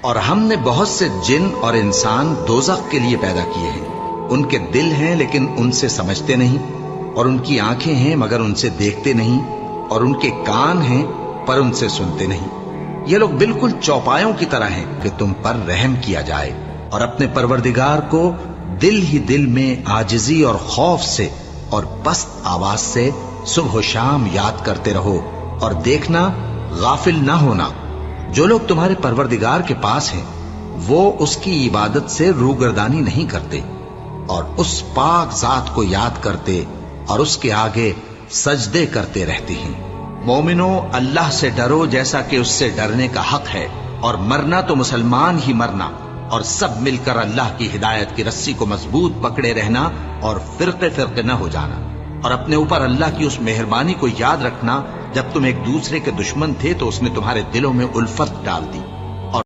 और हमने बहुत से जिन और इंसान दोज़ख के लिए पैदा किए हैं। उनके दिल हैं लेकिन उनसे समझते नहीं, और उनकी आंखें हैं मगर उनसे देखते नहीं, और उनके कान हैं पर उनसे सुनते नहीं। ये लोग बिल्कुल चौपायों की तरह हैं कि तुम पर रहम किया जाए। और अपने परवरदिगार को दिल ही दिल में आजिजी और खौफ से और पस्त आवाज से सुबह शाम याद करते रहो, और देखना गाफिल ना होना। जो लोग तुम्हारे परवरदिगार के पास हैं वो उसकी इबादत से रूगर्दानी नहीं करते, और उस पाक जात को याद करते और उसके आगे सजदे करते रहते हैं। मोमिनो, अल्लाह से डरो जैसा कि उससे डरने का हक है, और मरना तो मुसलमान ही मरना, और सब मिलकर अल्लाह की हिदायत की रस्सी को मजबूत पकड़े रहना और फिरके फिरके न हो जाना। और अपने ऊपर अल्लाह की उस मेहरबानी को याद रखना, जब तुम एक दूसरे के दुश्मन थे तो उसने तुम्हारे दिलों में उल्फत डाल दी।